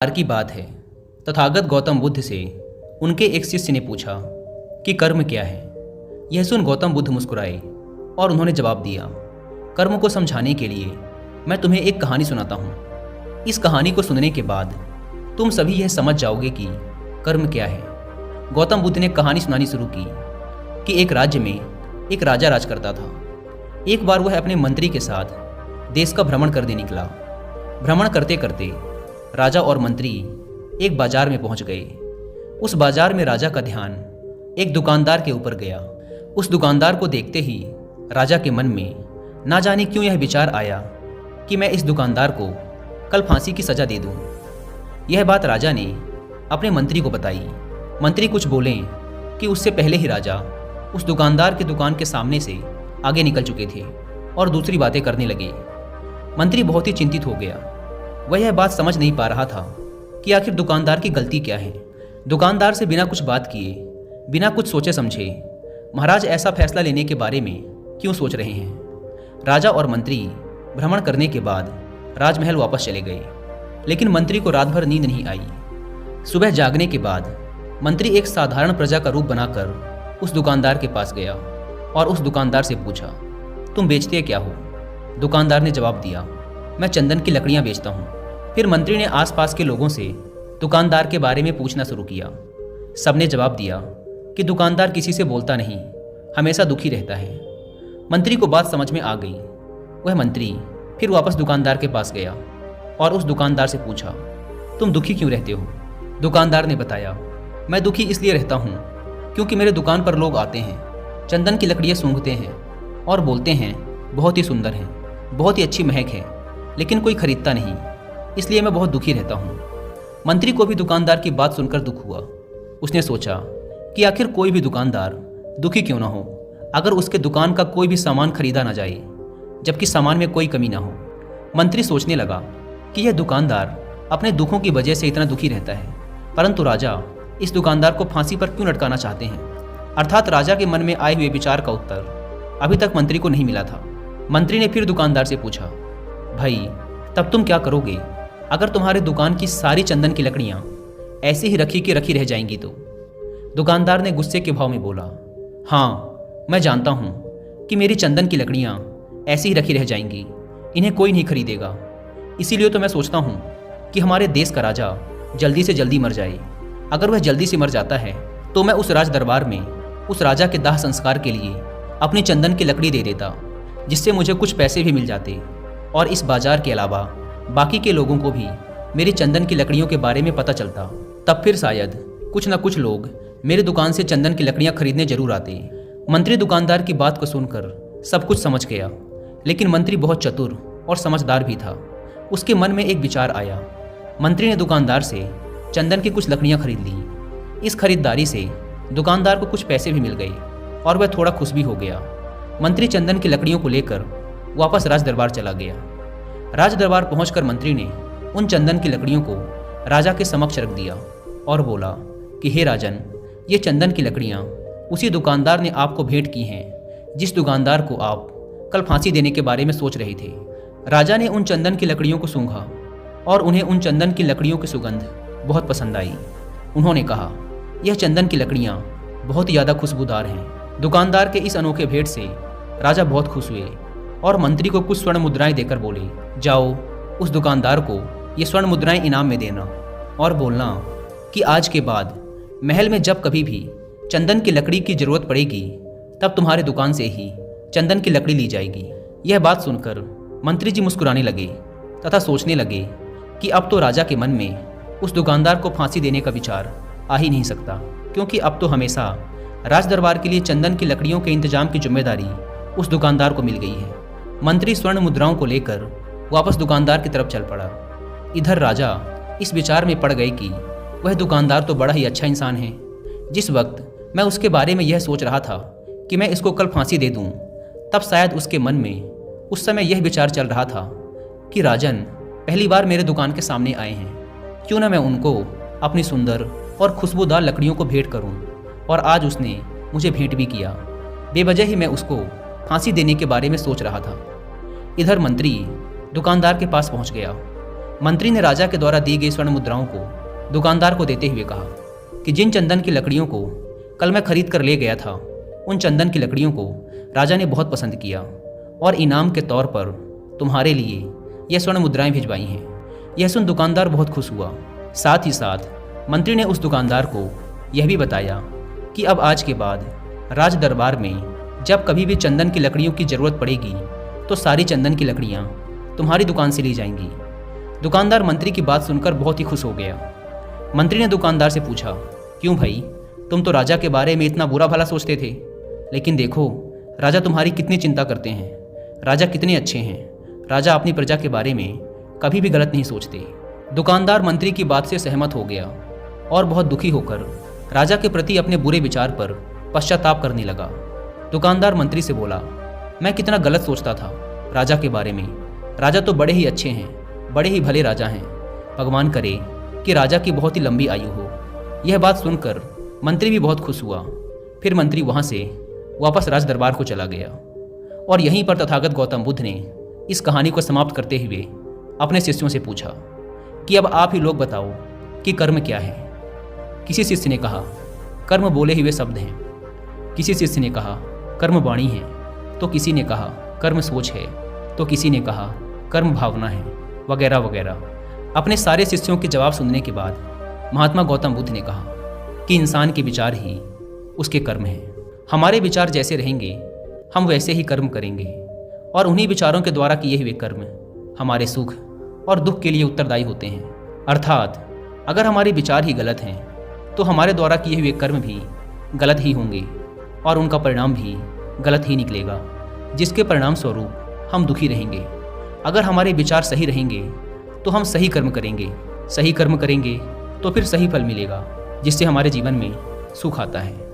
बार की बात है। तथागत गौतम बुद्ध से उनके एक शिष्य ने पूछा कि कर्म क्या है। यह सुन गौतम बुद्ध मुस्कुराए और उन्होंने जवाब दिया, कर्म को समझाने के लिए मैं तुम्हें एक कहानी सुनाता हूँ। इस कहानी को सुनने के बाद तुम सभी यह समझ जाओगे कि कर्म क्या है। गौतम बुद्ध ने कहानी सुनानी शुरू की कि एक राज्य में एक राजा राज करता था। एक बार वह अपने मंत्री के साथ देश का भ्रमण करने निकला। भ्रमण करते करते राजा और मंत्री एक बाजार में पहुंच गए। उस बाजार में राजा का ध्यान एक दुकानदार के ऊपर गया। उस दुकानदार को देखते ही राजा के मन में ना जाने क्यों यह विचार आया कि मैं इस दुकानदार को कल फांसी की सज़ा दे दूं। यह बात राजा ने अपने मंत्री को बताई। मंत्री कुछ बोले कि उससे पहले ही राजा उस दुकानदार की दुकान के सामने से आगे निकल चुके थे और दूसरी बातें करने लगे। मंत्री बहुत ही चिंतित हो गया। वह यह बात समझ नहीं पा रहा था कि आखिर दुकानदार की गलती क्या है। दुकानदार से बिना कुछ बात किए, बिना कुछ सोचे समझे महाराज ऐसा फैसला लेने के बारे में क्यों सोच रहे हैं। राजा और मंत्री भ्रमण करने के बाद राजमहल वापस चले गए, लेकिन मंत्री को रात भर नींद नहीं आई। सुबह जागने के बाद मंत्री एक साधारण प्रजा का रूप बनाकर उस दुकानदार के पास गया और उस दुकानदार से पूछा, तुम बेचते क्या हो? दुकानदार ने जवाब दिया, मैं चंदन की लकड़ियाँ बेचता हूँ। फिर मंत्री ने आसपास के लोगों से दुकानदार के बारे में पूछना शुरू किया। सबने जवाब दिया कि दुकानदार किसी से बोलता नहीं, हमेशा दुखी रहता है। मंत्री को बात समझ में आ गई। वह मंत्री फिर वापस दुकानदार के पास गया और उस दुकानदार से पूछा, तुम दुखी क्यों रहते हो? दुकानदार ने बताया, मैं दुखी इसलिए रहता हूँ क्योंकि मेरे दुकान पर लोग आते हैं, चंदन की लकड़ियाँ सूंघते हैं और बोलते हैं बहुत ही सुंदर है, बहुत ही अच्छी महक है, लेकिन कोई खरीदता नहीं, इसलिए मैं बहुत दुखी रहता हूँ। मंत्री को भी दुकानदार की बात सुनकर दुख हुआ। उसने सोचा कि आखिर कोई भी दुकानदार दुखी क्यों ना हो अगर उसके दुकान का कोई भी सामान खरीदा ना जाए, जबकि सामान में कोई कमी ना हो। मंत्री सोचने लगा कि यह दुकानदार अपने दुखों की वजह से इतना दुखी रहता है, परंतु राजा इस दुकानदार को फांसी पर क्यों लटकाना चाहते हैं। अर्थात राजा के मन में आए हुए विचार का उत्तर अभी तक मंत्री को नहीं मिला था। मंत्री ने फिर दुकानदार से पूछा, भाई तब तुम क्या करोगे अगर तुम्हारे दुकान की सारी चंदन की लकड़ियाँ ऐसे ही रखी की रखी रह जाएंगी तो? दुकानदार ने गुस्से के भाव में बोला, हाँ मैं जानता हूँ कि मेरी चंदन की लकड़ियाँ ऐसी ही रखी रह जाएंगी, इन्हें कोई नहीं खरीदेगा। इसीलिए तो मैं सोचता हूँ कि हमारे देश का राजा जल्दी से जल्दी मर जाए। अगर वह जल्दी से मर जाता है तो मैं उस राज दरबार में उस राजा के दाह संस्कार के लिए अपनी चंदन की लकड़ी दे देता, जिससे मुझे कुछ पैसे भी मिल जाते और इस बाजार के अलावा बाकी के लोगों को भी मेरी चंदन की लकड़ियों के बारे में पता चलता। तब फिर शायद कुछ न कुछ लोग मेरी दुकान से चंदन की लकड़ियाँ खरीदने जरूर आते। मंत्री दुकानदार की बात को सुनकर सब कुछ समझ गया, लेकिन मंत्री बहुत चतुर और समझदार भी था। उसके मन में एक विचार आया। मंत्री ने दुकानदार से चंदन की कुछ लकड़ियाँ खरीद ली। इस खरीदारी से दुकानदार को कुछ पैसे भी मिल गए और वह थोड़ा खुश भी हो गया। मंत्री चंदन की लकड़ियों को लेकर वापस राज दरबार चला गया। राज दरबार पहुंचकर मंत्री ने उन चंदन की लकड़ियों को राजा के समक्ष रख दिया और बोला कि हे राजन, ये चंदन की लकड़ियां उसी दुकानदार ने आपको भेंट की हैं जिस दुकानदार को आप कल फांसी देने के बारे में सोच रहे थे। राजा ने उन चंदन की लकड़ियों को सूंघा और उन्हें उन चंदन की लकड़ियों की सुगंध बहुत पसंद आई। उन्होंने कहा, यह चंदन की लकड़ियाँ बहुत ज़्यादा खुशबूदार हैं। दुकानदार के इस अनोखे भेंट से राजा बहुत खुश हुए और मंत्री को कुछ स्वर्ण मुद्राएं देकर बोले, जाओ उस दुकानदार को ये स्वर्ण मुद्राएं इनाम में देना और बोलना कि आज के बाद महल में जब कभी भी चंदन की लकड़ी की ज़रूरत पड़ेगी तब तुम्हारे दुकान से ही चंदन की लकड़ी ली जाएगी। यह बात सुनकर मंत्री जी मुस्कुराने लगे तथा सोचने लगे कि अब तो राजा के मन में उस दुकानदार को फांसी देने का विचार आ ही नहीं सकता, क्योंकि अब तो हमेशा राज दरबार के लिए चंदन की लकड़ियों के इंतजाम की जिम्मेदारी उस दुकानदार को मिल गई है। मंत्री स्वर्ण मुद्राओं को लेकर वापस दुकानदार की तरफ चल पड़ा। इधर राजा इस विचार में पड़ गए कि वह दुकानदार तो बड़ा ही अच्छा इंसान है। जिस वक्त मैं उसके बारे में यह सोच रहा था कि मैं इसको कल फांसी दे दूं, तब शायद उसके मन में उस समय यह विचार चल रहा था कि राजन पहली बार मेरे दुकान के सामने आए हैं, क्यों ना मैं उनको अपनी सुंदर और खुशबूदार लकड़ियों को भेंट करूं। और आज उसने मुझे भेंट भी किया। बेवजह ही मैं उसको फांसी देने के बारे में सोच रहा था। इधर मंत्री दुकानदार के पास पहुंच गया। मंत्री ने राजा के द्वारा दी गई स्वर्ण मुद्राओं को दुकानदार को देते हुए कहा कि जिन चंदन की लकड़ियों को कल मैं खरीद कर ले गया था, उन चंदन की लकड़ियों को राजा ने बहुत पसंद किया और इनाम के तौर पर तुम्हारे लिए यह स्वर्ण मुद्राएं भिजवाई हैं। यह सुन दुकानदार बहुत खुश हुआ। साथ ही साथ मंत्री ने उस दुकानदार को यह भी बताया कि अब आज के बाद राज दरबार में जब कभी भी चंदन की लकड़ियों की ज़रूरत पड़ेगी तो सारी चंदन की लकड़ियाँ तुम्हारी दुकान से ली जाएंगी। दुकानदार मंत्री की बात सुनकर बहुत ही खुश हो गया। मंत्री ने दुकानदार से पूछा, क्यों भाई, तुम तो राजा के बारे में इतना बुरा भला सोचते थे, लेकिन देखो राजा तुम्हारी कितनी चिंता करते हैं। राजा कितने अच्छे हैं। राजा अपनी प्रजा के बारे में कभी भी गलत नहीं सोचते। दुकानदार मंत्री की बात से सहमत हो गया और बहुत दुखी होकर राजा के प्रति अपने बुरे विचार पर पश्चाताप करने लगा। दुकानदार मंत्री से बोला, मैं कितना गलत सोचता था राजा के बारे में। राजा तो बड़े ही अच्छे हैं, बड़े ही भले राजा हैं। भगवान करे कि राजा की बहुत ही लंबी आयु हो। यह बात सुनकर मंत्री भी बहुत खुश हुआ। फिर मंत्री वहाँ से वापस राज दरबार को चला गया और यहीं पर तथागत गौतम बुद्ध ने इस कहानी को समाप्त करते हुए अपने शिष्यों से पूछा कि अब आप ही लोग बताओ कि कर्म क्या है। किसी शिष्य ने कहा, कर्म बोले हुए शब्द हैं। किसी शिष्य ने कहा, कर्म वाणी है। तो किसी ने कहा, कर्म सोच है। तो किसी ने कहा, कर्म भावना है, वगैरह वगैरह। अपने सारे शिष्यों के जवाब सुनने के बाद महात्मा गौतम बुद्ध ने कहा कि इंसान के विचार ही उसके कर्म हैं। हमारे विचार जैसे रहेंगे हम वैसे ही कर्म करेंगे और उन्हीं विचारों के द्वारा किए हुए कर्म हमारे सुख और दुख के लिए उत्तरदायी होते हैं। अर्थात अगर हमारे विचार ही गलत हैं तो हमारे द्वारा किए हुए कर्म भी गलत ही होंगे और उनका परिणाम भी गलत ही निकलेगा, जिसके परिणाम स्वरूप हम दुखी रहेंगे। अगर हमारे विचार सही रहेंगे तो हम सही कर्म करेंगे। सही कर्म करेंगे तो फिर सही फल मिलेगा, जिससे हमारे जीवन में सुख आता है।